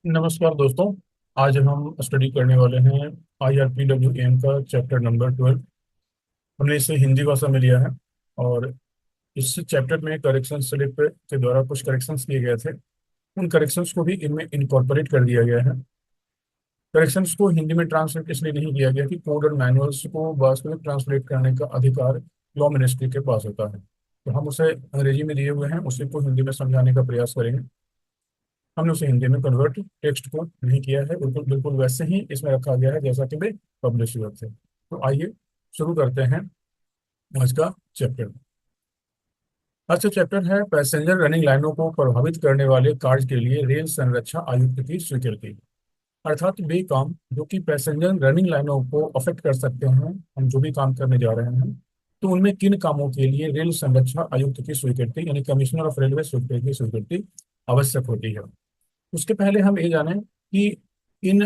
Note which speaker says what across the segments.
Speaker 1: नमस्कार दोस्तों। आज हम स्टडी करने वाले हैं IRPWAM का चैप्टर नंबर 12। हमने इसे हिंदी भाषा में लिया है और इस चैप्टर में करेक्शन स्लिप के द्वारा कुछ करेक्शंस किए गए थे। उन करेक्शंस को भी इनमें इनकॉर्पोरेट कर दिया गया है। करेक्शंस को हिंदी में ट्रांसलेट इसलिए नहीं किया गया कि कोड और मैनुअल्स को वास्तविक ट्रांसलेट करने का अधिकार लॉ मिनिस्ट्री के पास होता है, तो हम उसे अंग्रेजी में दिए हुए हैं, उसी को हिंदी में समझाने का प्रयास करेंगे। हमने उसे हिंदी में कन्वर्ट टेक्स्ट को नहीं किया है, बिल्कुल बिल्कुल वैसे ही इसमें रखा गया है जैसा कि वे पब्लिश हुए थे। तो आइए शुरू करते हैं आज का चैप्टर। आज का चैप्टर है पैसेंजर रनिंग लाइनों को प्रभावित करने वाले कार्य के लिए रेल संरक्षा आयुक्त की स्वीकृति। अर्थात वे काम जो कि पैसेंजर रनिंग लाइनों को अफेक्ट कर सकते हैं, हम जो भी काम करने जा रहे हैं, तो उनमें किन कामों के लिए रेल संरक्षा आयुक्त की स्वीकृति यानी कमिश्नर ऑफ रेलवे स्वीकृति की स्वीकृति आवश्यक होती है। उसके पहले हम ये जानें कि इन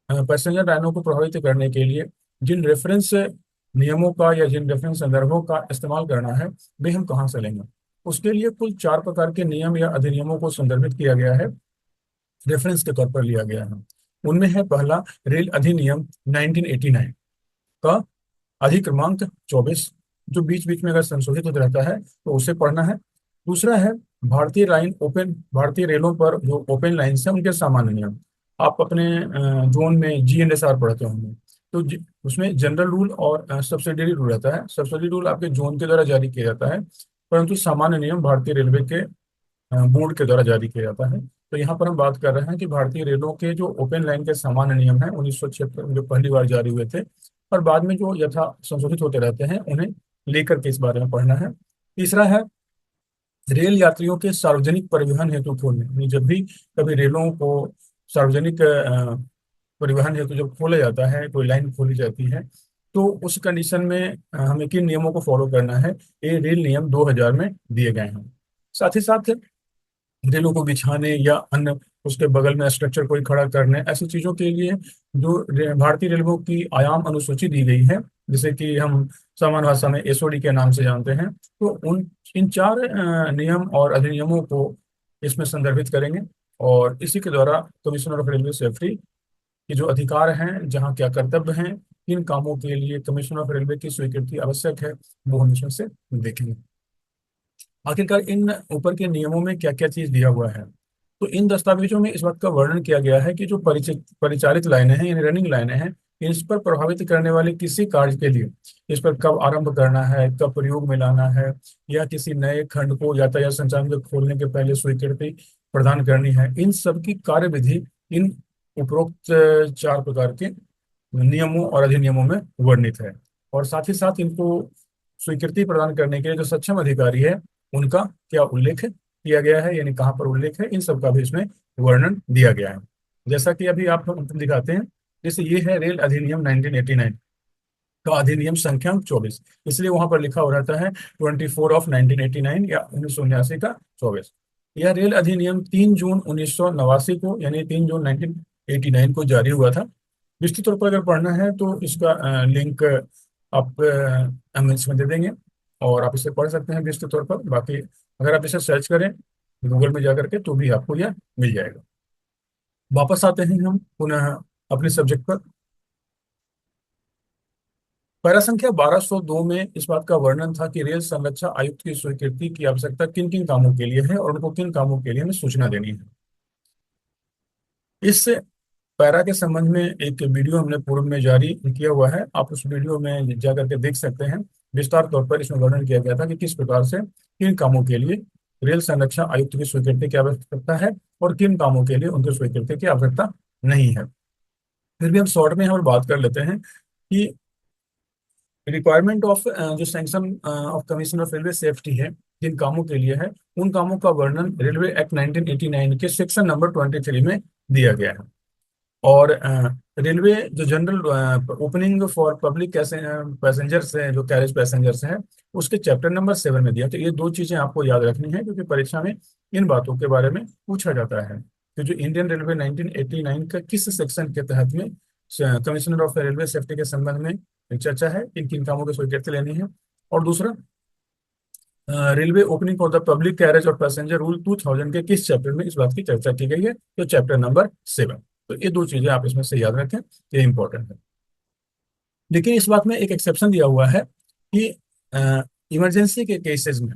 Speaker 1: पैसेंजर लाइनों को प्रभावित करने के लिए जिन रेफरेंस नियमों का या जिन रेफरेंस संदर्भों का इस्तेमाल करना है, वे हम कहाँ से लेंगे। उसके लिए कुल 4 प्रकार के नियम या अधिनियमों को संदर्भित किया गया है, रेफरेंस के तौर पर लिया गया है। उनमें है पहला रेल अधिनियम 1989 का अधिक्रमांक 24, जो बीच बीच में अगर संशोधित होता रहता है तो उसे पढ़ना है। दूसरा है भारतीय रेलों पर जो ओपन लाइन है उनके सामान्य नियम। आप अपने जोन में GNSR पढ़ते होंगे, तो उसमें जनरल रूल और सब्सिडरी रूल रहता है। सब्सिडरी रूल आपके जोन के द्वारा जारी किया जाता है, परंतु सामान्य नियम भारतीय रेलवे के बोर्ड के द्वारा जारी किया जाता है। तो यहाँ पर हम बात कर रहे हैं कि भारतीय रेलों के जो ओपन लाइन के सामान्य नियम हैं 1976 में जो पहली बार जारी हुए थे, और बाद में जो यथा संशोधित होते रहते हैं, उन्हें लेकर के इस बारे में पढ़ना है। तीसरा है रेल यात्रियों के सार्वजनिक परिवहन हेतु खोलने, यानी जब भी कभी रेलों को सार्वजनिक परिवहन हेतु जब खोला जाता है, कोई लाइन खोली जाती है, तो उस कंडीशन में हमें किन नियमों को फॉलो करना है, ये रेल नियम 2000 में दिए गए हैं। साथ ही साथ रेलों को बिछाने या अन्य उसके बगल में स्ट्रक्चर कोई खड़ा करने, ऐसी चीजों के लिए जो भारतीय रेलवे की आयाम अनुसूची दी गई है, जिसे कि हम सामान्य भाषा में SOD के नाम से जानते हैं, तो उन इन 4 नियम और अधिनियमों को इसमें संदर्भित करेंगे। और इसी के द्वारा कमिश्नर ऑफ रेलवे सेफ्टी के जो अधिकार हैं, जहाँ क्या कर्तव्य हैं, किन कामों के लिए कमिश्नर ऑफ रेलवे की स्वीकृति आवश्यक है, वो हम इसमें से देखेंगे। आखिरकार इन ऊपर के नियमों में क्या क्या चीज दिया हुआ है, तो इन दस्तावेजों में इस बात का वर्णन किया गया है कि जो परिचित परिचालित लाइनें हैं यानी रनिंग लाइनें हैं, इस पर प्रभावित करने वाले किसी कार्य के लिए इस पर कब आरंभ करना है, कब प्रयोग में लाना है, या किसी नए खंड को यातायात संचालन के खोलने के पहले स्वीकृति प्रदान करनी है, इन सब की कार्य विधि इन उपरोक्त 4 प्रकार के नियमों और अधिनियमों में वर्णित है। और साथ ही साथ इनको स्वीकृति प्रदान करने के लिए जो सक्षम अधिकारी है, उनका क्या उल्लेख किया गया है, यानी कहाँ पर उल्लेख है, इन सब का भी इसमें वर्णन दिया गया है। जैसा कि अभी आप दिखाते हैं, जैसे ये है रेल अधिनियम 1989 का अधिनियम संख्या 24, इसलिए वहां पर लिखा हो रहता है 24 ऑफ 1989 या 1979 का 24। यह रेल अधिनियम 3 जून 1989 को यानी 3 जून 1989 को जारी हुआ था। विस्तृत तौर पर अगर पढ़ना है तो इसका लिंक आप हम इसमें दे देंगे और आप इसे पढ़ सकते हैं विस्तृत तौर पर। बाकी अगर आप इसे सर्च करें गूगल में जाकर के तो भी आपको यह मिल जाएगा। वापस आते हैं हम पुनः अपने सब्जेक्ट पर। पैरा संख्या 1202 में इस बात का वर्णन था कि रेल संरक्षा आयुक्त की स्वीकृति की आवश्यकता किन किन कामों के लिए है और उनको किन कामों के लिए हमें सूचना देनी है। इस पैरा के संबंध में एक वीडियो हमने पूर्व में जारी किया हुआ है, आप उस वीडियो में जा करके देख सकते हैं। विस्तार तौर पर इसमें वर्णन किया गया था कि किस प्रकार से किन कामों के लिए रेल संरक्षा आयुक्त की स्वीकृति की आवश्यकता है और किन कामों के लिए उनकी स्वीकृति की आवश्यकता नहीं है। फिर भी हम शॉर्ट में हम बात कर लेते हैं कि रिक्वायरमेंट ऑफ जो sanction of commission of railway safety है, जिन कामों के लिए है, उन कामों का वर्णन रेलवे एक्ट 1989 के सेक्शन नंबर 23 में दिया गया है। और रेलवे जो general opening for public passengers हैं, जो कैरेज पैसेंजर्स हैं, उसके चैप्टर नंबर 7 में दिया। तो ये दो चीजें आपको याद रखनी है, क्योंकि परीक्षा में इन बातों के बारे में पूछा जाता है कि जो इंडियन रेलवे 1989 का किस सेक्शन के तहत में कमिश्नर ऑफ रेलवे सेफ्टी के संबंध में एक चर्चा है, किन किन कामों की स्वीकृति लेनी है। और दूसरा railway opening for the public carriage और पैसेंजर रूल 2000 के किस चैप्टर में इस बात की चर्चा की गई है? तो चैप्टर नंबर 7। तो ये दो चीजें आप इसमें से याद रखें, ये इंपॉर्टेंट है। लेकिन इस बात में एक एक्सेप्शन दिया हुआ है कि इमरजेंसी के केसेस में,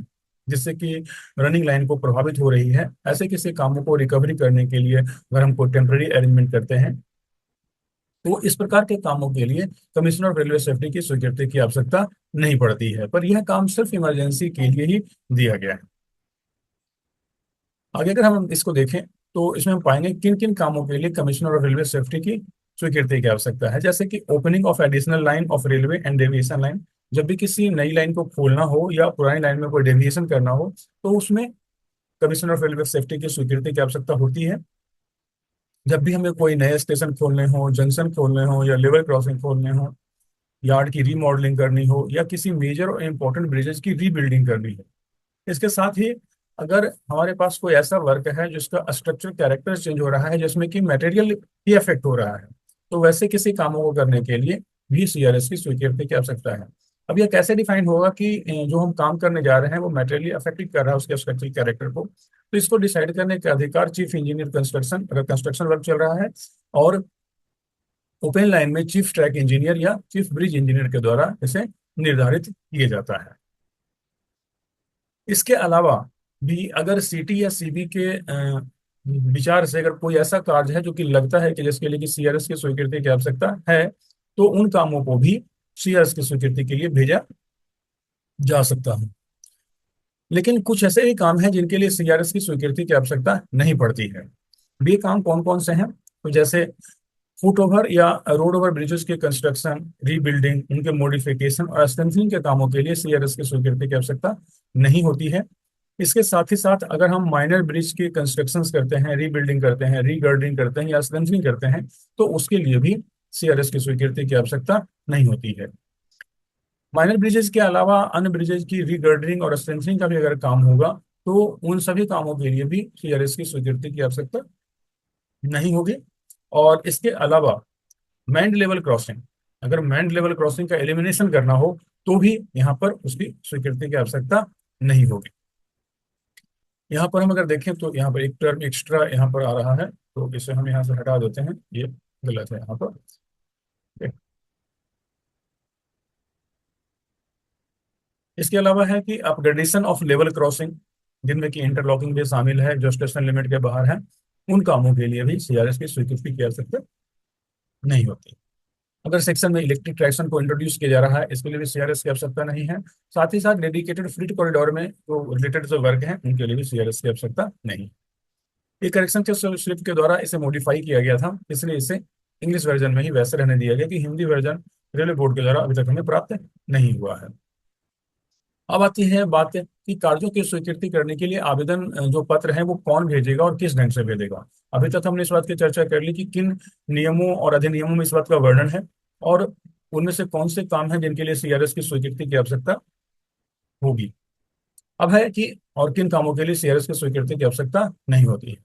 Speaker 1: जिससे कि रनिंग लाइन को प्रभावित हो रही है, ऐसे किसी कामों को रिकवरी करने के लिए अगर हमको टेम्पररी अरेंजमेंट करते हैं, तो इस प्रकार के कामों के लिए कमिश्नर ऑफ रेलवे सेफ्टी की स्वीकृति की आवश्यकता नहीं पड़ती है, पर यह काम सिर्फ इमरजेंसी के लिए ही दिया गया है। आगे अगर हम इसको देखें तो इसमें हम पाएंगे किन किन कामों के लिए कमिश्नर ऑफ रेलवे सेफ्टी की स्वीकृति की आवश्यकता है। जैसे कि opening of additional line of railway and deviation line, जब भी किसी नई लाइन को खोलना हो या पुरानी लाइन में कोई डेविएशन करना हो, तो उसमें कमिश्नर ऑफ रेलवे सेफ्टी की स्वीकृति की आवश्यकता होती है। जब भी हमें कोई नए स्टेशन खोलने हो, जंक्शन खोलने हो या लेवल क्रॉसिंग खोलने हो, यार्ड की रीमॉडलिंग करनी हो या किसी मेजर और इंपॉर्टेंट ब्रिजेस की रीबिल्डिंग करनी हो। इसके साथ ही अगर हमारे पास कोई ऐसा वर्क है जिसका स्ट्रक्चर कैरेक्टर चेंज हो रहा है, जिसमें कि मटेरियल ही अफेक्ट हो रहा है, तो वैसे किसी कामों को करने के लिए भी सीआरएस की स्वीकृति की आवश्यकता है। अब यह कैसे डिफाइन होगा कि जो हम काम करने जा रहे हैं वो मटेरियली अफेक्ट कर रहा है उसके स्ट्रक्चरल कैरेक्टर को? तो इसको डिसाइड करने का अधिकार चीफ इंजीनियर कंस्ट्रक्शन, अगर कंस्ट्रक्शन वर्क चल रहा है, और ओपन लाइन में चीफ ट्रैक इंजीनियर या चीफ ब्रिज इंजीनियर के द्वारा इसे निर्धारित किया जाता है। इसके अलावा भी अगर सीटी या सीबी के विचार से अगर कोई ऐसा कार्य है जो कि लगता है कि जिसके लिए कि सीआरएस की स्वीकृति की आवश्यकता है, तो उन कामों को भी सीआरएस की स्वीकृति के लिए भेजा जा सकता है। लेकिन कुछ ऐसे ही काम हैं जिनके लिए सीआरएस की स्वीकृति की आवश्यकता नहीं पड़ती है। अब ये काम कौन कौन से हैं? तो जैसे फुट ओवर या रोड ओवर ब्रिजेस के कंस्ट्रक्शन, रीबिल्डिंग, उनके मॉडिफिकेशन और स्ट्रेंथनिंग के कामों के लिए सीआरएस की स्वीकृति की आवश्यकता नहीं होती है। इसके साथ ही साथ अगर हम माइनर ब्रिज के कंस्ट्रक्शंस करते हैं, रीबिल्डिंग करते हैं, रीगर्डिंग करते हैं या स्ट्रेंथनिंग करते हैं, तो उसके लिए भी सीआरएस की स्वीकृति की आवश्यकता नहीं होती है। माइनर ब्रिजेस के अलावा अन्य ब्रिजेस की रीगर्डरिंग और स्ट्रेंथनिंग का भी अगर काम होगा, तो उन सभी कामों के लिए भी सीआरएस की स्वीकृति की आवश्यकता नहीं होगी। और इसके अलावा मैंड लेवल क्रॉसिंग, अगर मैंड लेवल क्रॉसिंग का एलिमिनेशन करना हो, तो भी यहाँ पर उसकी स्वीकृति की आवश्यकता नहीं होगी। यहाँ पर हम अगर देखें तो यहाँ पर एक टर्म एक्स्ट्रा यहाँ पर आ रहा है, तो इसे हम यहाँ से हटा देते हैं, ये गलत है यहाँ पर। इसके अलावा है कि अपग्रेडेशन ऑफ लेवल क्रॉसिंग, जिनमें कि इंटरलॉकिंग भी शामिल है, जो स्टेशन लिमिट के बाहर है, उन कामों के लिए भी सीआरएस की स्वीकृति की आवश्यकता नहीं होती। अगर सेक्शन में इलेक्ट्रिक ट्रैक्शन को इंट्रोड्यूस किया जा रहा है, इसके लिए भी सीआरएस की आवश्यकता नहीं है। साथ ही साथ डेडिकेटेड फ्लीट कॉरिडोर में जो रिलेटेड जो वर्क है, उनके लिए भी सीआरएस की आवश्यकता नहीं। ये करेक्शन के स्लिप के द्वारा इसे मॉडिफाई किया गया था, इसलिए इसे इंग्लिश वर्जन में ही वैसे रहने दिया गया कि हिंदी वर्जन रेलवे बोर्ड के द्वारा अभी तक हमें प्राप्त नहीं हुआ है। अब आती है बात कि कार्यों की स्वीकृति करने के लिए आवेदन जो पत्र है वो कौन भेजेगा और किस ढंग से भेजेगा। अभी तक हमने इस बात की चर्चा कर ली कि किन नियमों और अधिनियमों में इस बात का वर्णन है, और उनमें से कौन से काम हैं जिनके लिए सीआरएस की स्वीकृति की आवश्यकता होगी। अब है कि और किन कामों के लिए सीआरएस की स्वीकृति की आवश्यकता नहीं होती है।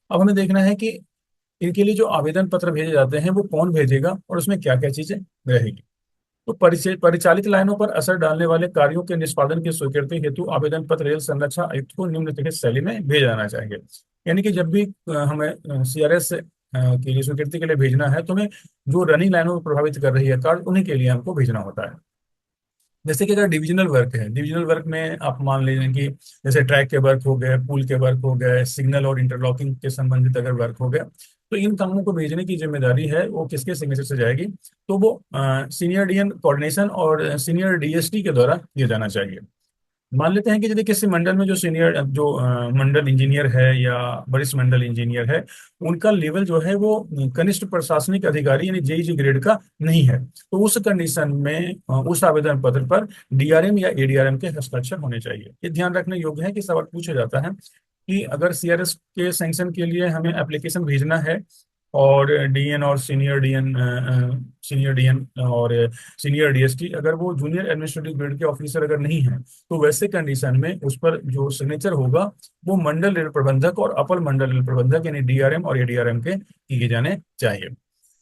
Speaker 1: अब हमें देखना है कि इनके लिए जो आवेदन पत्र भेजे जाते हैं वो कौन भेजेगा और उसमें क्या क्या चीजें रहेगी। तो परिचालित लाइनों पर असर डालने वाले कार्यों के निष्पादन की स्वीकृति हेतु आवेदन पत्र रेल संरक्षा आयुक्त को निम्नलिखित शैली में भेजा जाना चाहिए। यानी कि जब भी हमें सीआरएस के लिए स्वीकृति के लिए भेजना है, तो हमें जो रनिंग लाइनों को प्रभावित कर रही है कार्य, उन्हीं के लिए हमको भेजना होता है। जैसे कि अगर डिविजनल वर्क है, डिविजनल वर्क में आप मान लीजिए कि जैसे ट्रैक के वर्क हो गए, पुल के वर्क हो गए, सिग्नल और इंटरलॉकिंग के संबंधित अगर वर्क हो गया, तो इन कामों को भेजने की जिम्मेदारी है वो किसके सिग्नेचर से जाएगी? तो वो सीनियर डीएन कोऑर्डिनेशन और सीनियर डीएसटी के द्वारा किया जाना चाहिए। मान लेते हैं कि यदि किसी मंडल में जो सीनियर जो मंडल इंजीनियर है या वरिष्ठ मंडल इंजीनियर है, उनका लेवल जो है वो कनिष्ठ प्रशासनिक अधिकारी यानी जेईजी ग्रेड का नहीं है, तो उस कंडीशन में उस आवेदन पत्र पर डीआरएम या एडीआरएम के हस्ताक्षर होने चाहिए। ये ध्यान रखने योग्य है कि सवाल पूछा जाता है कि अगर सीआरएस के सैंक्शन के लिए हमें एप्लीकेशन भेजना है, और डीएन और सीनियर डीएन और सीनियर डीएसटी अगर वो जूनियर एडमिनिस्ट्रेटिव ग्रेड के ऑफिसर अगर नहीं है, तो वैसे कंडीशन में उस पर जो सिग्नेचर होगा वो मंडल रेल प्रबंधक और अपर मंडल रेल प्रबंधक यानी डीआरएम और एडीआरएम के किए जाने चाहिए।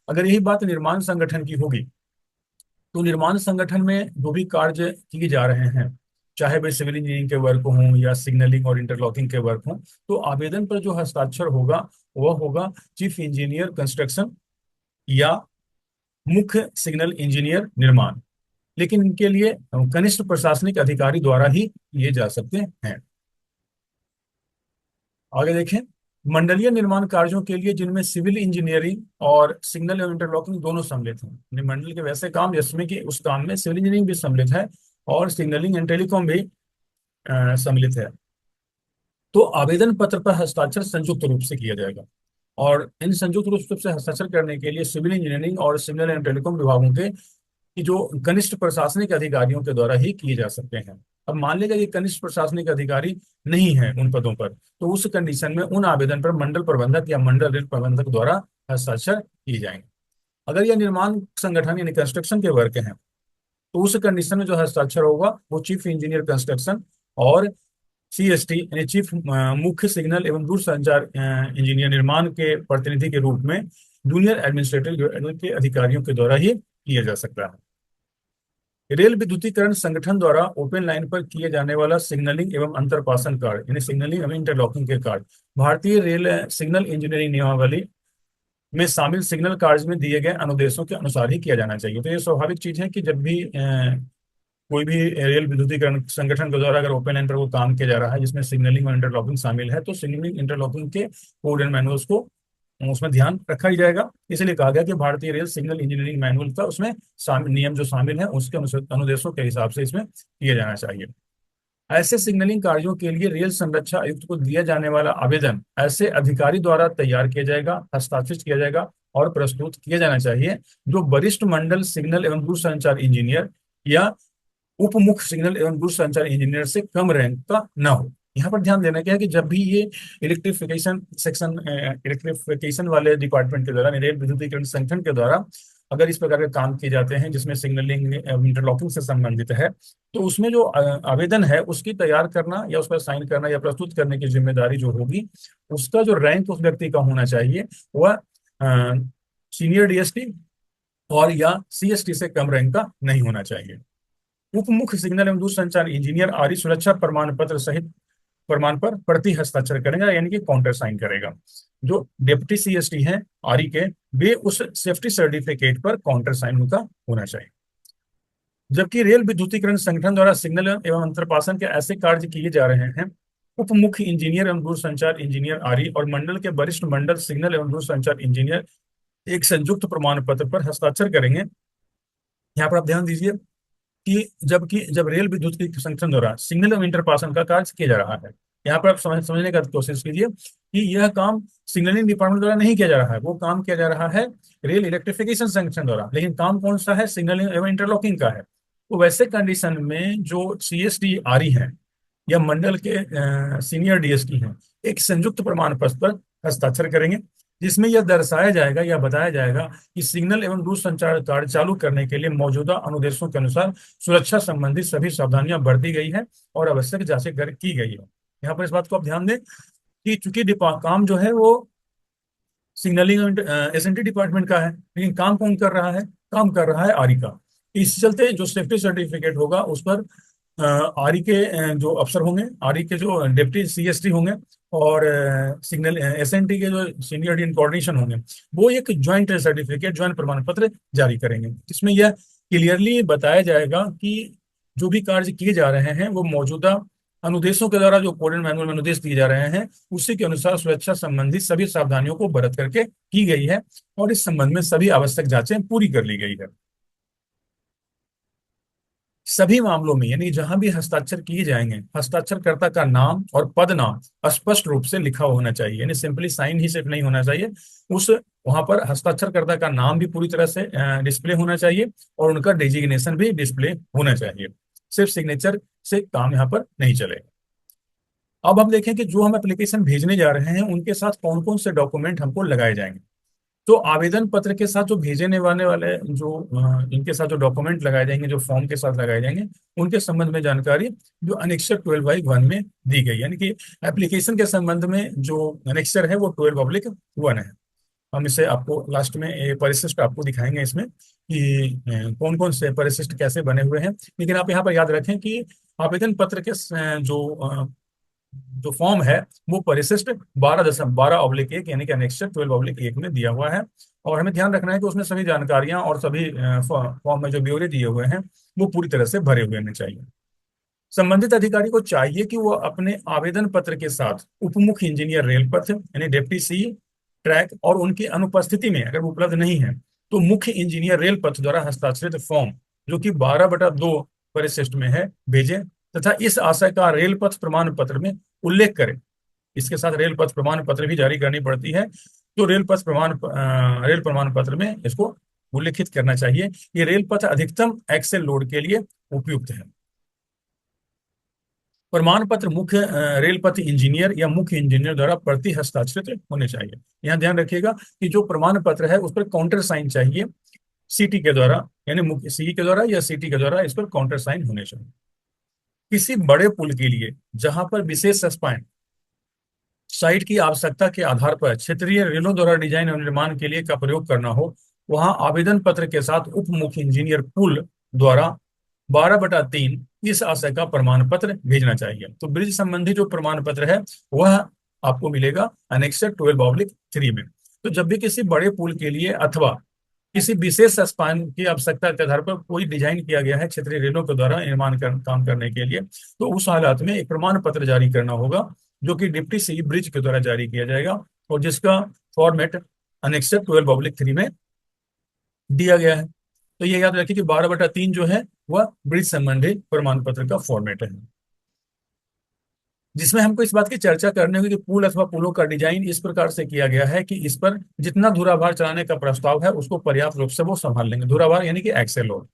Speaker 1: अगर यही बात निर्माण संगठन की होगी, तो निर्माण संगठन में जो भी कार्य किए जा रहे हैं, चाहे वे सिविल इंजीनियरिंग के वर्क हों या सिग्नलिंग और इंटरलॉकिंग के वर्क हों, तो आवेदन पर जो हस्ताक्षर होगा वह होगा चीफ इंजीनियर कंस्ट्रक्शन या मुख्य सिग्नल इंजीनियर निर्माण। लेकिन इनके लिए कनिष्ठ प्रशासनिक अधिकारी द्वारा ही किए जा सकते हैं। आगे देखें, मंडलीय निर्माण कार्यों के लिए जिनमें सिविल इंजीनियरिंग और सिग्नल एवं इंटरलॉकिंग दोनों सम्मिलित हैं, यानी मंडल के वैसे काम जिसमें कि उस काम में सिविल इंजीनियरिंग भी सम्मिलित है और सिग्नलिंग एंड टेलीकॉम भी सम्मिलित है, तो आवेदन पत्र पर हस्ताक्षर संयुक्त रूप से किया जाएगा। और इन संयुक्त रूप से हस्ताक्षर करने के लिए सिविल इंजीनियरिंग और सिग्नल एंड टेलीकॉम विभागों के कि जो कनिष्ठ प्रशासनिक अधिकारियों के द्वारा ही किए जा सकते हैं। अब मान लेगा कि कनिष्ठ प्रशासनिक अधिकारी नहीं है उन पदों पर, तो उस कंडीशन में उन आवेदन पर मंडल प्रबंधक या मंडल रेल प्रबंधक द्वारा हस्ताक्षर किए जाएंगे। अगर यह निर्माण संगठन यानी कंस्ट्रक्शन के वर्क हैं, तो उस कंडीशन में जो हस्ताक्षर होगा वो चीफ इंजीनियर कंस्ट्रक्शन और CST यानी चीफ मुख्य सिग्नल एवं दूरसंचार इंजीनियर निर्माण के प्रतिनिधि के रूप में जूनियर एडमिनिस्ट्रेटिव के अधिकारियों के द्वारा ही किया जा सकता है। रेल विद्युतीकरण संगठन द्वारा ओपन लाइन पर किए जाने वाला सिग्नलिंग एवं अंतरपासन कार्य यानी सिग्नलिंग एवं इंटरलॉकिंग के कार्य भारतीय रेल सिग्नल इंजीनियरिंग नियमावली में शामिल सिग्नल कार्य में दिए गए अनुदेशों के अनुसार ही किया जाना चाहिए। तो ये स्वाभाविक चीज है कि जब भी कोई भी रेल विद्युतीकरण संगठन के द्वारा अगर ओपन लाइन पर वो काम किया जा रहा है जिसमें सिग्नलिंग और इंटरलॉकिंग शामिल है, तो सिग्नलिंग इंटरलॉकिंग के कोड एंड मैनुअल्स को उसमें ध्यान रखा ही जाएगा। इसलिए कहा गया कि भारतीय रेल सिग्नल इंजीनियरिंग मैनुअल का उसमें नियम जो शामिल है उसके अनुदेशों के हिसाब से इसमें किया जाना चाहिए। ऐसे सिग्नलिंग कार्यों के लिए रेल संरक्षा आयुक्त को दिया जाने वाला आवेदन ऐसे अधिकारी द्वारा तैयार किया जाएगा, हस्ताक्षरित किया जाएगा और प्रस्तुत किया जाना चाहिए, जो वरिष्ठ मंडल सिग्नल एवं दूरसंचार इंजीनियर या उप मुख्य सिग्नल एवं दूरसंचार इंजीनियर से कम रैंक का न हो। यहाँ पर ध्यान देना क्या है कि जब भी ये इलेक्ट्रिफिकेशन वाले डिपार्टमेंट के द्वारा रेल विद्युतीकरण संगठन के द्वारा अगर इस प्रकार के काम किए जाते हैं जिसमें सिग्नलिंग इंटरलॉकिंग से संबंधित है, तो उसमें जो आवेदन है उसकी तैयार करना या उस पर साइन करना या प्रस्तुत करने की जिम्मेदारी जो होगी, उसका जो रैंक उस व्यक्ति का होना चाहिए वह सीनियर DST और या CST से कम रैंक का नहीं होना चाहिए। उप मुख्य सिग्नल एवं दूरसंचार इंजीनियर आरी सुरक्षा प्रमाण पत्र सहित प्रमाण पर प्रति हस्ताक्षर करेगा यानी कि काउंटर साइन करेगा। जो डिप्टी CST हैं आरी के, वे उस सेफ्टी सर्टिफिकेट पर काउंटर साइन उनका होना चाहिए। जबकि रेल विद्युतीकरण संगठन द्वारा सिग्नल एवं अंतरपासन के ऐसे कार्य किए जा रहे हैं, उप मुख्य इंजीनियर एवं दूरसंचार इंजीनियर आरी और मंडल के वरिष्ठ मंडल सिग्नल एवं दूरसंचार इंजीनियर एक संयुक्त प्रमाण पत्र पर हस्ताक्षर करेंगे। यहाँ पर आप ध्यान दीजिए कि जब रेल विद्युत की संगठन द्वारा सिग्नल एवं इंटरपासन का कार्य किया जा रहा है, यहाँ पर आप समझने का कोशिश कीजिए कि यह काम सिग्नलिंग डिपार्टमेंट द्वारा नहीं किया जा रहा है, वो काम किया जा रहा है रेल इलेक्ट्रिफिकेशन संगठन द्वारा, लेकिन काम कौन सा है? सिग्नलिंग एवं इंटरलॉकिंग का है। तो वैसे कंडीशन में जो CST आरी है या मंडल के सीनियर DST हैं, एक संयुक्त प्रमाण पत्र पर हस्ताक्षर करेंगे जिसमें यह दर्शाया जाएगा या बताया जाएगा कि सिग्नल एवं दूरसंचार कार्य चालू करने के लिए मौजूदा अनुदेशों के अनुसार सुरक्षा संबंधी सभी सावधानियां बरती गई है और आवश्यक जांचें की गई है। यहाँ पर इस बात को आप ध्यान दें कि चूंकि काम जो है वो सिग्नलिंग SNT डिपार्टमेंट का है, लेकिन काम कौन कर रहा है? काम कर रहा है आरी का। इस चलते जो सेफ्टी सर्टिफिकेट होगा उस पर आरी के जो अफसर होंगे, आरी के जो डिप्टी CST होंगे और सिग्नल SNT के जो सीनियर डी कोऑर्डिनेशन होंगे, वो एक ज्वाइंट सर्टिफिकेट, ज्वाइंट प्रमाण पत्र जारी करेंगे जिसमें यह क्लियरली बताया जाएगा कि जो भी कार्य किए जा रहे हैं वो मौजूदा अनुदेशों के द्वारा जो कोड एंड मैनुअल में अनुदेश दिए जा रहे हैं उसी के अनुसार सुरक्षा संबंधी सभी सावधानियों को बरत करके की गई है और इस संबंध में सभी आवश्यक जांचें पूरी कर ली गई है। सभी मामलों में यानी जहां भी हस्ताक्षर किए जाएंगे, हस्ताक्षरकर्ता का नाम और पद नाम स्पष्ट रूप से लिखा होना चाहिए, यानी सिंपली साइन ही सिर्फ नहीं होना चाहिए, उस वहां पर हस्ताक्षरकर्ता का नाम भी पूरी तरह से डिस्प्ले होना चाहिए और उनका डेजिग्नेशन भी डिस्प्ले होना चाहिए। सिर्फ सिग्नेचर से काम यहाँ पर नहीं चलेगा। अब हम देखें कि जो हम एप्लीकेशन भेजने जा रहे हैं उनके साथ कौन कौन से डॉक्यूमेंट हमको लगाए जाएंगे। तो आवेदन पत्र के साथ जो भेजने वाले जो इनके साथ जो डॉक्यूमेंट लगाए जाएंगे, जो फॉर्म के साथ लगाए जाएंगे, उनके संबंध में जानकारी जो अनेक्सर 12/1 में दी गई, यानी कि एप्लीकेशन के संबंध में जो अनेक्सर है वो 12/1 है। हम इसे आपको लास्ट में परिशिष्ट आपको दिखाएंगे इसमें कि कौन कौन से परिशिष्ट कैसे बने हुए हैं। लेकिन आप यहाँ पर याद रखें कि आवेदन पत्र के जो फॉर्म है वो परिशिष्ट 12.12/1 यानी कि एनेक्सर 12/1 में दिया हुआ है। और हमें ध्यान रखना है कि उसमें सभी जानकारियां और सभी फॉर्म में जो ब्यौरे दिए हुए हैं वो पूरी तरह से भरे हुए होने चाहिए। संबंधित अधिकारी को चाहिए कि वो अपने आवेदन पत्र के साथ उप मुख्य इंजीनियर रेल पथ यानी डिप्टी सी ट्रैक और उनकी अनुपस्थिति में अगर वो उपलब्ध नहीं है तो मुख्य इंजीनियर रेल पथ द्वारा हस्ताक्षरित फॉर्म जो कि 12/2 परिशिष्ट में है भेजें, तथा इस आशय का रेल पथ प्रमाण पत्र में उल्लेख करें। इसके साथ रेल पथ प्रमाण पत्र भी जारी करनी पड़ती है, तो रेल प्रमाण पत्र में इसको उल्लेखित करना चाहिए। ये रेल पथ अधिकतम एक्सेल लोड के लिए उपयुक्त है। प्रमाण पत्र मुख्य रेल पथ इंजीनियर या मुख्य इंजीनियर द्वारा प्रति हस्ताक्षरित होने चाहिए। यहाँ ध्यान रखिएगा कि जो प्रमाण पत्र है उस पर काउंटर साइन चाहिए सीटी के द्वारा, यानी मुख्य सीई के द्वारा या सीटी के द्वारा इस पर काउंटर साइन होने चाहिए। किसी बड़े पुल के लिए जहां पर विशेष स्पान साइट की आवश्यकता के आधार पर क्षेत्रीय रेलों द्वारा डिजाइन और निर्माण के लिए का प्रयोग करना हो, वहां आवेदन पत्र के साथ उप मुख्य इंजीनियर पुल द्वारा 12/3 इस आशय का प्रमाण पत्र भेजना चाहिए। तो ब्रिज संबंधी जो प्रमाण पत्र है वह आपको मिलेगा अनेक्सर 12/3 में। तो जब भी किसी बड़े पुल के लिए अथवा किसी विशेष स्पान की आवश्यकता के आधार पर कोई डिजाइन किया गया है क्षेत्रीय रेलों के द्वारा काम करने के लिए, तो उस हालात में एक प्रमाण पत्र जारी करना होगा जो कि डिप्टी सी ब्रिज के द्वारा जारी किया जाएगा और जिसका फॉर्मेट अनेक्सर 12/3 में दिया गया है। तो ये याद रखिए कि 12/3 जो है वह ब्रिज संबंधी प्रमाण पत्र का फॉर्मेट है, जिसमें हमको इस बात की चर्चा करनी होगी कि पुल अथवा पुलों का डिजाइन इस प्रकार से किया गया है कि इस पर जितना धुराभार चलाने का प्रस्ताव है उसको पर्याप्त रूप से वो संभाल लेंगे। धुराभार यानी कि एक्सेल लोड।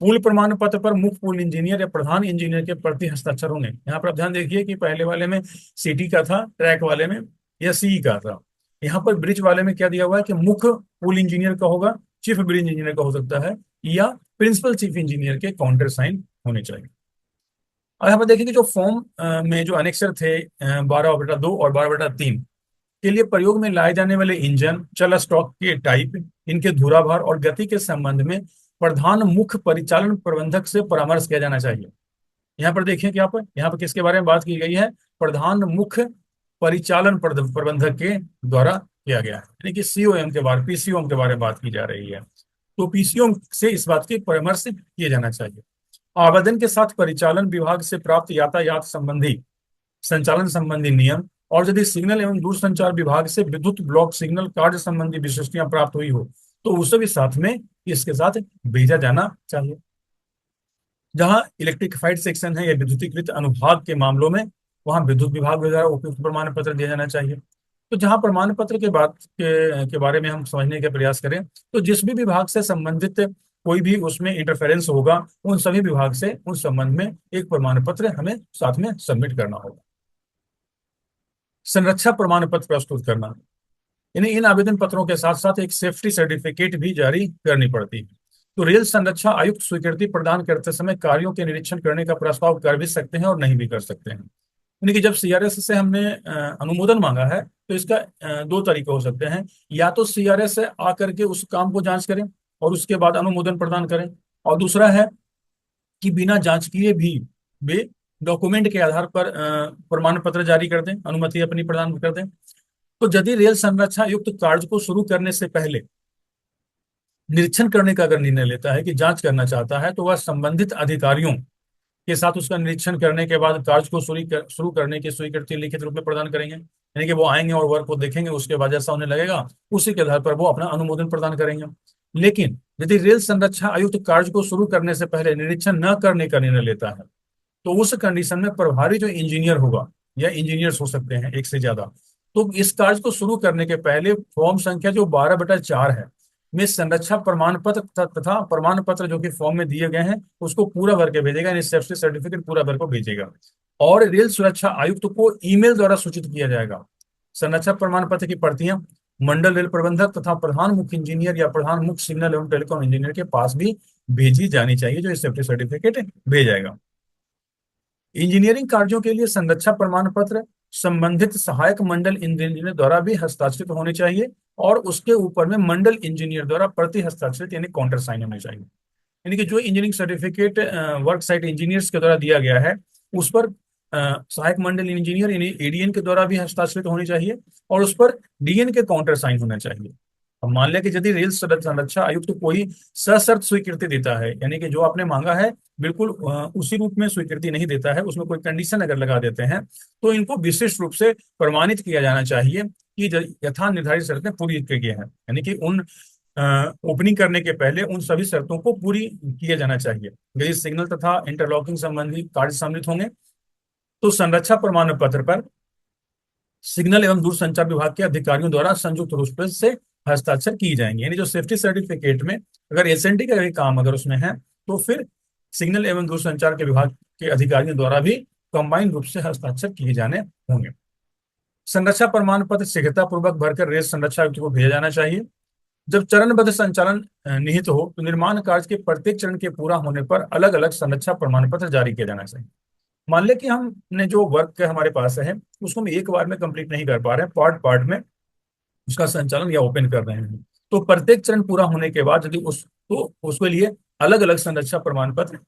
Speaker 1: पुल प्रमाण पत्र पर मुख्य पुल इंजीनियर या प्रधान इंजीनियर के प्रति हस्ताक्षर होंगे। यहाँ पर आप ध्यान देखिए कि पहले वाले में सीटी का था, ट्रैक वाले में या सीई का था। यहाँ पर ब्रिज वाले में क्या दिया हुआ है कि मुख्य पुल इंजीनियर का होगा, चीफ ब्रिज इंजीनियर का हो सकता है, या प्रिंसिपल चीफ इंजीनियर के काउंटर साइन होने चाहिए। और यहाँ पर देखिए कि जो फॉर्म में जो अनेक्सर थे 12/2 और 12/3 के लिए प्रयोग में लाए जाने वाले इंजन, चल स्टॉक के टाइप, इनके धुराभार और गति के संबंध में प्रधान मुख्य परिचालन प्रबंधक से परामर्श किया जाना चाहिए। यहाँ पर देखिए कि यहाँ पर किसके बारे में बात की गई है? प्रधान मुख्य परिचालन प्रबंधक के द्वारा किया गया है, यानी कि सीओएम के बारे पीसीओएम के बारे में बात की जा रही है। तो पीसीओएम से इस बात की परामर्श किया जाना चाहिए। आवेदन के साथ परिचालन विभाग से प्राप्त यातायात संबंधी संचालन संबंधी नियम और यदि सिग्नल एवं दूरसंचार विभाग से विद्युत ब्लॉक सिग्नल कार्य संबंधी विशिष्टियां प्राप्त हुई हो तो उसे भी साथ में इसके साथ भेजा जाना चाहिए। जहां इलेक्ट्रिफाइड सेक्शन है या विद्युतीकृत अनुभाग के मामलों में वहां विद्युत विभाग द्वारा उपयुक्त प्रमाण पत्र दिया जाना चाहिए। तो जहां प्रमाण पत्र के बात के बारे में हम समझने का प्रयास करें तो जिस भी विभाग से संबंधित कोई भी उसमें इंटरफेरेंस होगा उन सभी विभाग से उस संबंध में एक प्रमाण पत्र हमें साथ में सबमिट करना होगा। संरक्षा प्रमाण पत्र प्रस्तुत करना, यानी इन आवेदन पत्रों के साथ साथ एक सेफ्टी सर्टिफिकेट भी जारी करनी पड़ती है। तो रेल संरक्षा आयुक्त स्वीकृति प्रदान करते समय कार्यों के निरीक्षण करने का प्रस्ताव कर भी सकते हैं और नहीं भी कर सकते हैं। यानी कि जब सीआरएस से हमने अनुमोदन मांगा है तो इसका दो तरीके हो सकते हैं। या तो सीआरएस से आकर के उस काम को जांच करें और उसके बाद अनुमोदन प्रदान करें, और दूसरा है कि बिना जांच किए भी वे डॉक्यूमेंट के आधार पर प्रमाण पत्र जारी कर दें, अनुमति अपनी प्रदान कर दें। तो यदि रेल संरक्षा युक्त कार्य को शुरू करने से पहले निरीक्षण करने का अगर निर्णय लेता है कि जांच करना चाहता है तो वह संबंधित अधिकारियों के साथ उसका निरीक्षण करने के बाद कार्य को शुरू करने की स्वीकृति लिखित रूप में प्रदान करेंगे। यानी कि वो आएंगे और वर्क को देखेंगे, उसके बाद जैसा उन्हें लगेगा उसी के आधार पर वो अपना अनुमोदन प्रदान करेंगे। लेकिन यदि रेल संरक्षा आयुक्त कार्य को शुरू करने से पहले निरीक्षण न करने का निर्णय लेता है तो उस कंडीशन में प्रभारी जो इंजीनियर होगा या इंजीनियर्स हो सकते हैं एक से ज्यादा, तो इस कार्य को शुरू करने के पहले फॉर्म संख्या जो 12/4 है में संरक्षा प्रमाण पत्र तथा प्रमाण पत्र जो कि फॉर्म में दिए गए हैं उसको पूरा भर के भेजेगा, यानी सेफ्टी सर्टिफिकेट पूरा भर को भेजेगा। और रेल सुरक्षा आयुक्त को ईमेल द्वारा सूचित किया जाएगा। संरक्षा प्रमाण पत्र की प्रतियां मंडल रेल प्रबंधक तथा प्रधान मुख्य इंजीनियर या प्रधान मुख्य सिग्नल एवं टेलीकॉम इंजीनियर के पास भी भेजी जानी चाहिए, जो इस सेफ्टी सर्टिफिकेट भेजेगा। इंजीनियरिंग कार्यों के लिए संरक्षा प्रमाण पत्र संबंधित सहायक मंडल इंजीनियर द्वारा भी हस्ताक्षरित होने चाहिए और उसके ऊपर में मंडल इंजीनियर द्वारा प्रति हस्ताक्षरित यानी काउंटर साइन होने चाहिए। यानी कि जो engineering certificate work site engineers के द्वारा दिया गया है, उस पर सहायक मंडल इंजीनियर यानी एडीएन के द्वारा भी हस्ताक्षरित होनी चाहिए, और उस पर डीएन के काउंटर साइन होना चाहिए। अब मान लिया कि यदि रेल संरक्षा आयुक्त कोई सशर्त स्वीकृति देता है, यानी कि जो आपने मांगा है बिल्कुल उसी रूप में स्वीकृति नहीं देता है, उसमें कोई कंडीशन अगर लगा देते हैं, तो इनको विशिष्ट रूप से प्रमाणित किया जाना चाहिए कि यथा निर्धारित शर्तें पूरी की गई हैं, यानी कि उन ओपनिंग करने के पहले उन सभी शर्तों को पूरी किया जाना चाहिए। यदि सिग्नल तथा इंटरलॉकिंग संबंधी कार्य सम्मिलित होंगे, तो संरक्षा प्रमाण पत्र पर सिग्नल एवं दूरसंचार विभाग के अधिकारियों द्वारा संयुक्त रूप से हस्ताक्षर किए जाएंगे। यानी जो सेफ्टी सर्टिफिकेट में अगर एसएनटी का भी काम अगर उसमें है, तो फिर सिग्नल एवं दूरसंचार के विभाग के अधिकारियों द्वारा भी कंबाइन रूप से हस्ताक्षर किए जाने होंगे। संरक्षा प्रमाण पत्र शीघ्रता पूर्वक भरकर रेल संरक्षा आयुक्त को भेजा जाना चाहिए। जब चरणबद्ध संचालन निहित हो, तो निर्माण कार्य के प्रत्येक चरण के पूरा होने पर अलग अलग संरक्षा प्रमाण पत्र जारी किया जाना चाहिए। मान लें कि हमने जो वर्क हमारे पास है उसको हम एक बार में कंप्लीट नहीं कर पा रहे हैं, पार्ट पार्ट में उसका संचालन या ओपन कर रहे हैं, तो प्रत्येक चरण पूरा होने के बाद यदि उसके लिए अलग अलग संरक्षा प्रमाण पत्र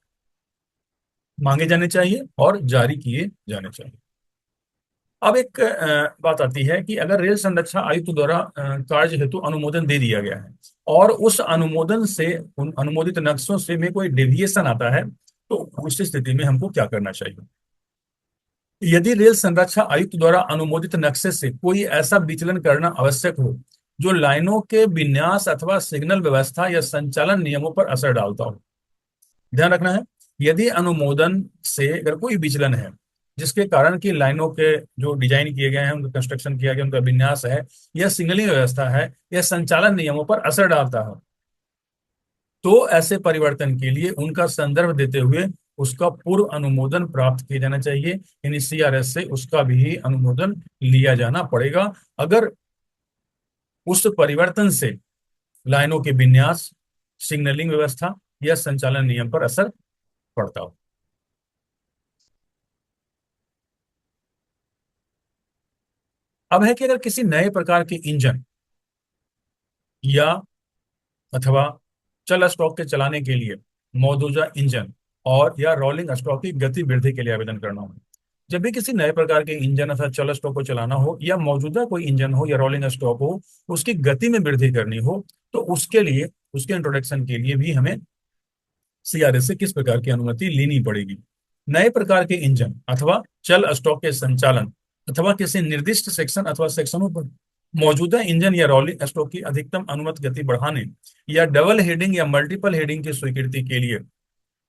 Speaker 1: मांगे जाने चाहिए और जारी किए जाने चाहिए। अब एक बात आती है कि अगर रेल संरक्षा आयुक्त द्वारा कार्य हेतु अनुमोदन दे दिया गया है और उस अनुमोदन से उन अनुमोदित नक्शों से में कोई डेविएशन आता है, तो उस स्थिति में हमको क्या करना चाहिए। यदि रेल संरक्षा आयुक्त द्वारा अनुमोदित नक्शे से कोई ऐसा विचलन करना आवश्यक हो जो लाइनों के विन्यास अथवा सिग्नल व्यवस्था या संचालन नियमों पर असर डालता हो, ध्यान रखना है, यदि अनुमोदन से अगर कोई विचलन है जिसके कारण की लाइनों के जो डिजाइन किए गए हैं, उनका कंस्ट्रक्शन किया गया, उनका विन्यास है या सिग्नलिंग व्यवस्था है या संचालन नियमों पर असर डालता हो, तो ऐसे परिवर्तन के लिए उनका संदर्भ देते हुए उसका पूर्व अनुमोदन प्राप्त किया जाना चाहिए। यानी सीआरएस से उसका भी अनुमोदन लिया जाना पड़ेगा अगर उस परिवर्तन से लाइनों के विन्यास, सिग्नलिंग व्यवस्था या संचालन नियम पर असर पड़ता हो। अब है कि अगर किसी नए प्रकार के इंजन या अथवा चल स्टॉक के चलाने के लिए मौजूदा इंजन और या रोलिंग स्टॉक की गति वृद्धि के लिए आवेदन करना हो, जब भी किसी नए प्रकार के इंजन अथवा चल स्टॉक को चलाना हो या मौजूदा कोई इंजन हो या रोलिंग स्टॉक हो, उसकी गति में वृद्धि करनी हो, तो उसके लिए उसके इंट्रोडक्शन के लिए भी हमें सीआरएस से किस प्रकार की अनुमति लेनी पड़ेगी। नए प्रकार के इंजन अथवा चल स्टॉक के संचालन अथवा किसी निर्दिष्ट सेक्शन अथवा सेक्शनों पर मौजूदा इंजन या रोलिंग स्टॉक की अधिकतम अनुमत गति बढ़ाने या डबल हेडिंग या मल्टीपल हेडिंग की स्वीकृति के लिए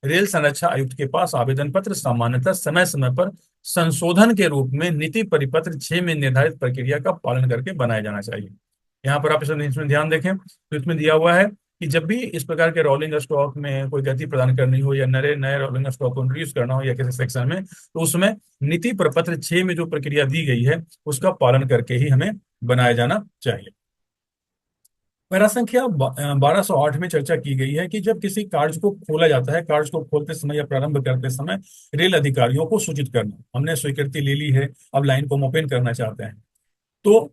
Speaker 1: रेल संरक्षा आयुक्त के पास आवेदन पत्र सामान्यतः समय समय पर संशोधन के रूप में नीति परिपत्र 6 में निर्धारित प्रक्रिया का पालन करके बनाया जाना चाहिए। यहाँ पर आप इसमें ध्यान देखें तो इसमें दिया हुआ है कि जब भी इस प्रकार के रोलिंग स्टॉक में कोई गति प्रदान करनी हो या नए नए रोलिंग स्टॉक को इंट्रोड्यूस करना हो या किसी सेक्शन में, तो उसमें नीति प्रपत्र 6 में जो प्रक्रिया दी गई है उसका पालन करके ही हमें बनाया जाना चाहिए। पैरा संख्या 1208 में चर्चा की गई है कि जब किसी कार्य को खोला जाता है, कार्य को खोलते समय या प्रारंभ करते समय रेल अधिकारियों को सूचित करना। हमने स्वीकृति ले ली है, अब लाइन को ओपन करना चाहते हैं, तो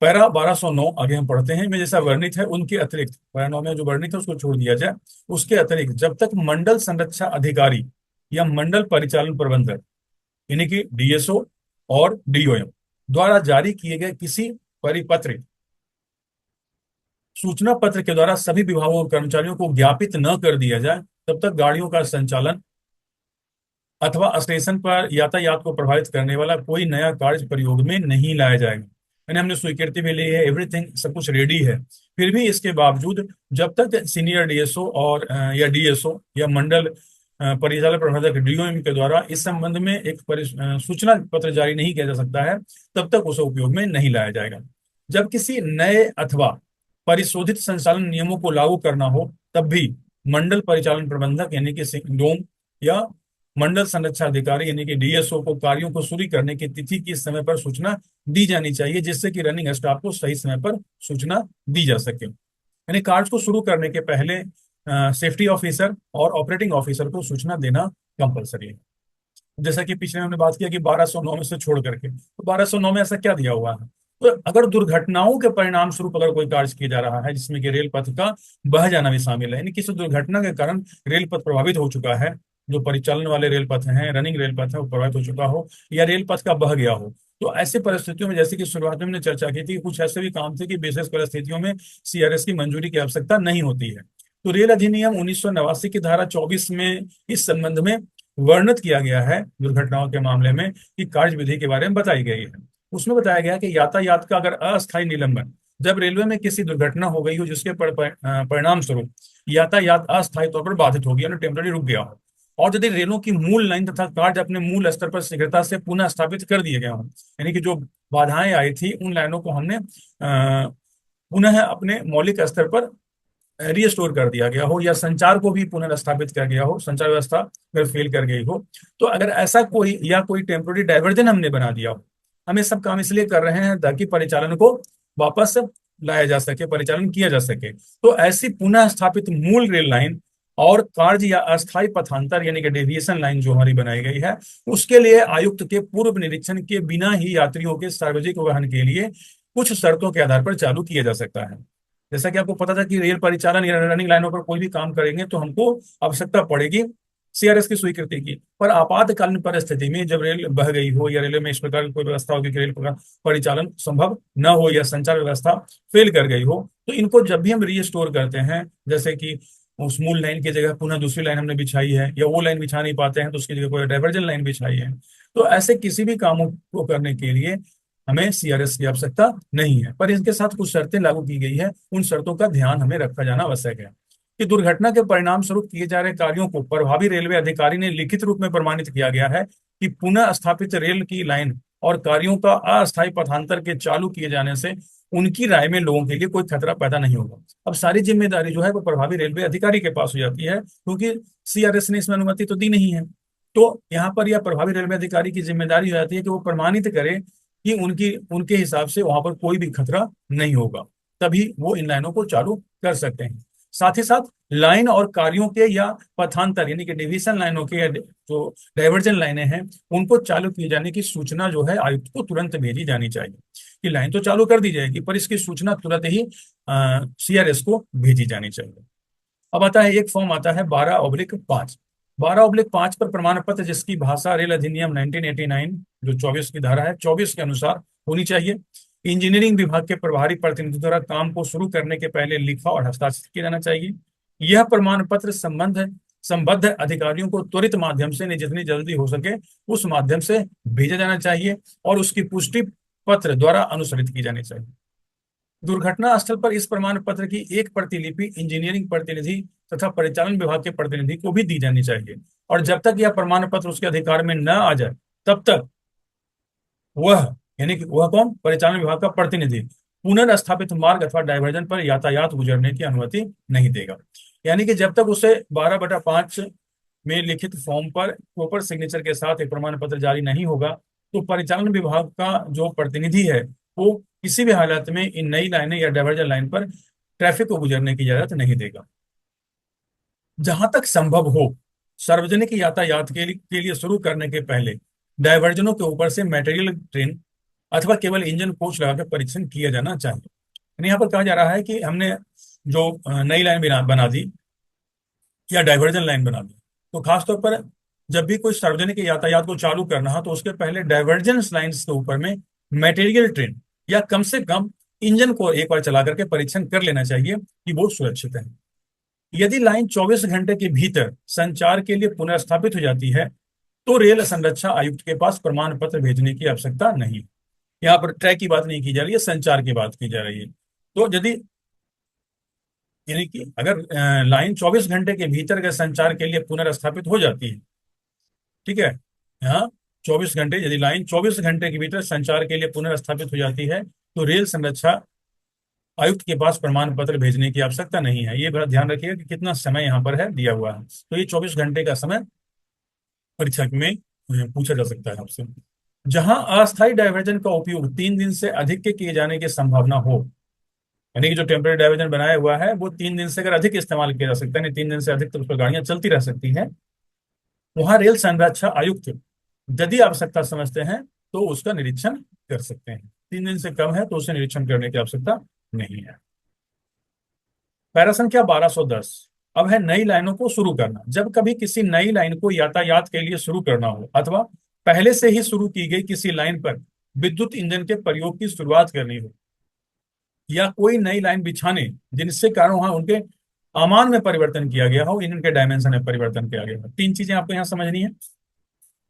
Speaker 1: पैरा 1209 आगे हम पढ़ते हैं में जैसा वर्णित है उनके अतिरिक्त, पैरा 9 में जो वर्णित है उसको छोड़ दिया जाए, उसके अतिरिक्त जब तक मंडल संरक्षा अधिकारी या मंडल परिचालन प्रबंधक यानी कि डीएसओ और डीओएम द्वारा जारी किए गए किसी परिपत्र सूचना पत्र के द्वारा सभी विभागों और कर्मचारियों को ज्ञापित न कर दिया जाए, तब तक गाड़ियों का संचालन अथवा स्टेशन पर यातायात को प्रभावित करने वाला कोई नया कार्य प्रयोग में नहीं लाया जाएगा। यानी हमने स्वीकृति भी ली है, एवरीथिंग सब कुछ रेडी है, फिर भी इसके बावजूद जब तक सीनियर डीएसओ और या डीएसओ या मंडल परिचालन प्रबंधक डीओएम के द्वारा इस संबंध में एक सूचना पत्र जारी नहीं किया जा सकता है, तब तक उसे उपयोग में नहीं लाया जाएगा। जब किसी नए अथवा परिशोधित संचालन नियमों को लागू करना हो, तब भी मंडल परिचालन प्रबंधक यानी कि डोम या मंडल संरक्षा अधिकारी यानी कि डीएसओ को कार्यों को शुरू करने की तिथि की समय पर सूचना दी जानी चाहिए, जिससे कि रनिंग स्टाफ को सही समय पर सूचना दी जा सके। यानी कार्य को शुरू करने के पहले सेफ्टी ऑफिसर और ऑपरेटिंग ऑफिसर को सूचना देना कंपलसरी है। जैसा कि पिछले हमने बात किया कि 1209 में से छोड़ करके, तो 1209 में ऐसा क्या दिया हुआ है, तो अगर दुर्घटनाओं के परिणाम स्वरूप अगर कोई कार्य किया जा रहा है जिसमें कि रेल पथ का बह जाना भी शामिल है, यानी किसी दुर्घटना के कारण रेल पथ प्रभावित हो चुका है, जो परिचालन वाले रेल पथ हैं, रनिंग रेल पथ है, वो प्रभावित हो चुका हो, या रेल पथ का बह गया हो, तो ऐसी परिस्थितियों में, जैसे कि शुरुआत में हमने चर्चा की थी, कुछ ऐसे भी काम थे कि विशेष परिस्थितियों में सीआरएस की मंजूरी की आवश्यकता नहीं होती है। तो रेल अधिनियम 1989 की धारा 24 में इस संबंध में वर्णित किया गया है, दुर्घटनाओं के मामले में कि कार्य विधि के बारे में बताई गई है। उसमें बताया गया कि यातायात का अगर अस्थायी निलंबन, जब रेलवे में किसी दुर्घटना हो गई हो जिसके परिणाम स्वरूप यातायात अस्थायी तौर पर बाधित हो गया, टेम्पररी रुक गया हो, और यदि रेलों की मूल लाइन तथा कार्य अपने मूल स्तर पर शीघ्रता से पुनः स्थापित कर दिए गए हों, यानी कि जो बाधाएं आई थी उन लाइनों को हमने पुनः अपने मौलिक स्तर पर रिस्टोर कर दिया गया हो, या संचार को भी पुनर्स्थापित कर गया हो, संचार व्यवस्था अगर फेल कर गई हो, तो अगर ऐसा कोई या कोई टेम्पोररी डाइवर्जन हमने बना दिया हो, हम ये सब काम इसलिए कर रहे हैं ताकि परिचालन को वापस लाया जा सके, परिचालन किया जा सके। तो ऐसी पुनः स्थापित मूल रेल लाइन और कार्य या अस्थायी पथांतर यानी कि डेविएशन लाइन जो हमारी बनाई गई है, उसके लिए आयुक्त के पूर्व निरीक्षण के बिना ही यात्रियों के सार्वजनिक वाहन के लिए कुछ शर्तों के आधार पर चालू किया जा सकता है। जैसा कि आपको पता था कि रेल परिचालन या रनिंग लाइनों पर कोई भी काम करेंगे तो हमको आवश्यकता पड़ेगी सीआरएस की स्वीकृति की। पर आपातकालीन परिस्थिति में जब रेल बह गई हो या रेलवे में इस प्रकार की कोई व्यवस्था होगी कि रेल का परिचालन संभव न हो या संचार व्यवस्था फेल कर गई हो, तो इनको जब भी हम रीस्टोर करते हैं, जैसे कि उस मूल लाइन की जगह पुनः दूसरी लाइन हमने बिछाई है, या वो लाइन बिछा नहीं पाते हैं तो उसकी जगह कोई डाइवर्जन लाइन बिछाई है, तो ऐसे किसी भी कामों को करने के लिए हमें सीआरएस की आवश्यकता नहीं है। पर इसके साथ कुछ शर्तें लागू की गई है, उन शर्तों का ध्यान हमें रखा जाना आवश्यक है कि दुर्घटना के परिणाम स्वरूप किए जा रहे कार्यों को प्रभावी रेलवे अधिकारी ने लिखित रूप में प्रमाणित किया गया है कि पुनः स्थापित रेल की लाइन और कार्यों का अस्थायी पथांतर के चालू किए जाने से उनकी राय में लोगों के लिए कोई खतरा पैदा नहीं होगा। अब सारी जिम्मेदारी जो है वो प्रभावी रेलवे अधिकारी के पास हो जाती है, क्योंकि सीआरएस ने इसमें अनुमति तो दी नहीं है। तो यहाँ पर यह प्रभावी रेलवे अधिकारी की जिम्मेदारी हो जाती है कि वो प्रमाणित करे कि उनकी उनके हिसाब से वहां पर कोई भी खतरा नहीं होगा, तभी वो इन लाइनों को चालू कर सकते हैं। साथ ही साथ लाइन और कार्यों के या पथांतर यानी कि डिवीजन लाइनों के या जो डाइवर्जन लाइनें हैं उनको चालू किए जाने की सूचना जो है आयुक्त को तुरंत भेजी जानी चाहिए। कि लाइन तो चालू कर दी जाएगी पर इसकी सूचना तुरंत ही सीआरएस को भेजी जानी चाहिए। अब आता है एक फॉर्म आता है 12/5। 12/5 पर प्रमाण पत्र जिसकी भाषा रेल अधिनियम 1989 जो 24 की धारा है 24 के अनुसार होनी चाहिए। इंजीनियरिंग विभाग के प्रभारी प्रतिनिधि द्वारा काम को शुरू करने के पहले लिखा और हस्ताक्षर किया जाना चाहिए। यह प्रमाण पत्र संबद्ध अधिकारियों को त्वरित माध्यम से जितनी जल्दी हो सके उस माध्यम से भेजा जाना चाहिए और उसकी पुष्टि पत्र द्वारा अनुसरित की जानी चाहिए। दुर्घटना स्थल पर इस प्रमाण पत्र की एक प्रतिलिपि इंजीनियरिंग प्रतिनिधि तथा परिचालन विभाग के प्रतिनिधि को भी दी जानी चाहिए, और जब तक यह प्रमाण पत्र उसके अधिकार में न आ जाए तब तक वह, यानी कि वह कौन, परिचालन विभाग का प्रतिनिधि, पुनर्स्थापित मार्ग अथवा डाइवर्जन पर यातायात गुजरने की अनुमति नहीं देगा। यानी कि जब तक उसे 12/5 में लिखित फॉर्म पर प्रॉपर सिग्नेचर के साथ एक प्रमाण पत्र जारी नहीं होगा, तो परिचालन विभाग का जो प्रतिनिधि है वो किसी भी हालत में इन नई लाइनें या डाइवर्जन लाइन पर ट्रैफिक को गुजरने की इजाजत नहीं देगा। जहां तक संभव हो सार्वजनिक यातायात के लिए शुरू करने के पहले डाइवर्जनों के ऊपर से मटेरियल ट्रेन अथवा केवल इंजन कोच लगाकर परीक्षण किया जाना चाहिए। यानी यहाँ पर कहा जा रहा है कि हमने जो नई लाइन बना दी या डाइवर्जन लाइन बना दी, तो खासतौर पर जब भी कोई सार्वजनिक यातायात को चालू करना हो तो उसके पहले डाइवर्जेंस लाइन्स के ऊपर में मटेरियल ट्रेन या कम से कम इंजन को एक बार चला करके परीक्षण कर लेना चाहिए कि वो सुरक्षित है। यदि लाइन 24 घंटे के भीतर संचार के लिए पुनर्स्थापित हो जाती है तो रेल संरक्षा आयुक्त के पास प्रमाण पत्र भेजने की आवश्यकता नहीं। यहाँ पर ट्रैक की बात नहीं की जा रही है, संचार की बात की जा रही है। तो यदि, यानी कि अगर लाइन 24 घंटे के भीतर के संचार के लिए पुनर्स्थापित हो जाती है, ठीक है, यहाँ 24 घंटे, यदि लाइन 24 घंटे के भीतर संचार के लिए पुनर्स्थापित हो जाती है तो रेल संरक्षा आयुक्त के पास प्रमाण पत्र भेजने की आवश्यकता नहीं है। ये बड़ा ध्यान रखिएगा कि कितना समय यहाँ पर है दिया हुआ है। तो ये 24 घंटे का समय परीक्षा में पूछा जा सकता है आपसे। जहां अस्थायी डाइवर्जन का उपयोग 3 दिन से अधिक के किए जाने की संभावना हो, यानी कि जो टेम्परेरी डाइवर्जन बनाया हुआ है वो 3 दिन से अगर अधिक इस्तेमाल किया जा सकता है, नहीं 3 दिन से अधिक तो उस पर गाड़ियां चलती रह सकती हैं, वहां रेल संरक्षा आयुक्त यदि आवश्यकता समझते हैं तो उसका निरीक्षण कर सकते हैं। 3 दिन से कम है तो उसे निरीक्षण करने की आवश्यकता नहीं है। पैरा संख्या 1210। अब है नई लाइनों को शुरू करना। जब कभी किसी नई लाइन को यातायात के लिए शुरू करना हो अथवा पहले से ही शुरू की गई किसी लाइन पर विद्युत इंजन के प्रयोग की शुरुआत करनी हो, या कोई नई लाइन बिछाने जिनसे कारण वहां उनके अमान में परिवर्तन किया गया हो, इनके डायमेंशन में परिवर्तन किया गया हो। 3 चीजें आपको यहाँ समझनी है।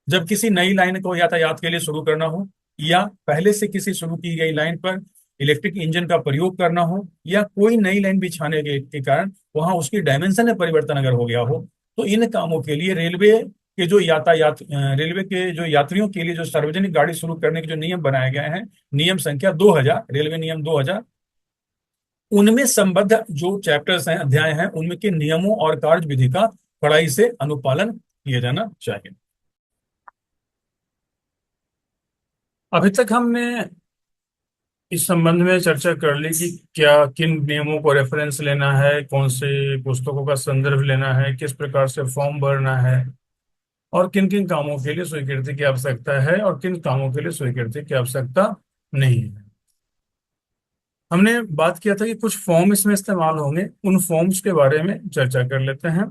Speaker 1: जब किसी नई लाइन को यातायात के लिए शुरू करना हो, या पहले से किसी शुरू की गई लाइन पर इलेक्ट्रिक इंजन का प्रयोग करना हो, या कोई नई लाइन बिछाने के कारण वहां उसकी डायमेंशन में परिवर्तन अगर हो गया हो, तो इन कामों के लिए रेलवे के जो यात्रियों के लिए जो सार्वजनिक गाड़ी शुरू करने के जो नियम बनाए गए हैं, नियम संख्या 2000, रेलवे नियम 2000, उनमें संबद्ध जो चैप्टर्स हैं, अध्याय हैं, उनमें के नियमों और कार्य विधि का कड़ाई से अनुपालन किया जाना चाहिए। अभी तक हमने इस संबंध में चर्चा कर ली कि क्या किन नियमों को रेफरेंस लेना है, कौन से पुस्तकों का संदर्भ लेना है, किस प्रकार से फॉर्म भरना है, और किन किन कामों के लिए स्वीकृति की आवश्यकता है और किन कामों के लिए स्वीकृति की आवश्यकता नहीं है। हमने बात किया था कि कुछ फॉर्म इसमें इस्तेमाल होंगे, उन फॉर्म्स के बारे में चर्चा कर लेते हैं।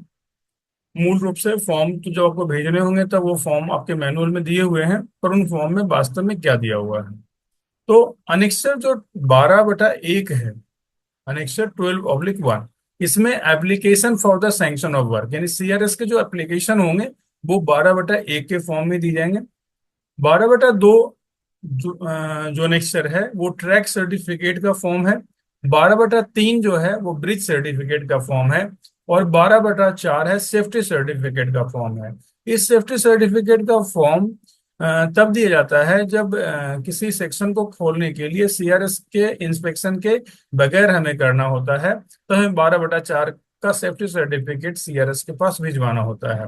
Speaker 1: मूल रूप से फॉर्म तो जो आपको भेजने होंगे तब वो फॉर्म आपके मैनुअल में दिए हुए हैं, पर उन फॉर्म में वास्तव में क्या दिया हुआ है। तो अनेक्सर जो 12/1 है, अनेक्सर 12/1, इसमें application for the sanction of work यानी सीआरएस के जो एप्लीकेशन होंगे वो 12/1 के फॉर्म में दी जाएंगे। 12/2 जो अनेक्सर है वो ट्रैक सर्टिफिकेट का फॉर्म है। 12/3 जो है वो ब्रिज सर्टिफिकेट का फॉर्म है। और 12/4 है सेफ्टी सर्टिफिकेट का फॉर्म है। इस सेफ्टी सर्टिफिकेट का फॉर्म तब दिया जाता है जब किसी सेक्शन को खोलने के लिए सीआरएस के इंस्पेक्शन के बगैर हमें करना होता है, तो हमें 12/4 का सेफ्टी सर्टिफिकेट सीआरएस के पास भिजवाना होता है,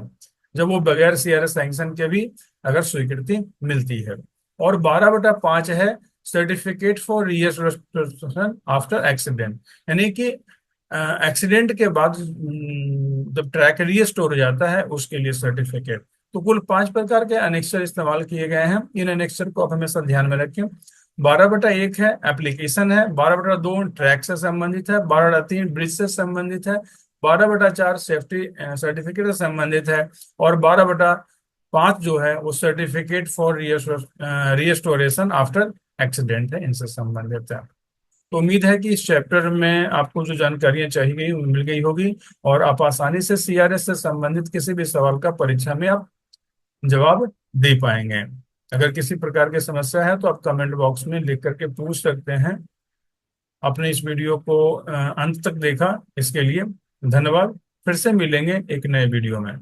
Speaker 1: जब वो बगैर सीआरएस सैंक्शन के भी अगर स्वीकृति मिलती है। और 12/5 है सर्टिफिकेट फॉर रीएस्टोरेशन आफ्टर एक्सीडेंट, यानी कि एक्सीडेंट के बाद जब ट्रैक रीस्टोर हो जाता है उसके लिए सर्टिफिकेट। तो कुल 5 प्रकार के अनेक्सर इस्तेमाल किए गए हैं। इन अनेक्सर को आप हमेशा ध्यान में रखें। 12/1 है एप्लीकेशन है, 12/2 ट्रैक से संबंधित है, 12/3 ब्रिज से संबंधित है, 12/4 सेफ्टी सर्टिफिकेट से संबंधित है, और 12/5 जो है वो certificate for restoration after accident है, इनसे संबंधित है। तो उम्मीद है कि इस चैप्टर में आपको जो जानकारियां चाहिए गई वो मिल गई होगी, और आप आसानी से सीआरएस से संबंधित किसी भी सवाल का परीक्षा में आप जवाब दे पाएंगे। अगर किसी प्रकार की समस्या है तो आप कमेंट बॉक्स में लिख करके पूछ सकते हैं। आपने इस वीडियो को अंत तक देखा, इसके लिए धन्यवाद। फिर से मिलेंगे एक नए वीडियो में।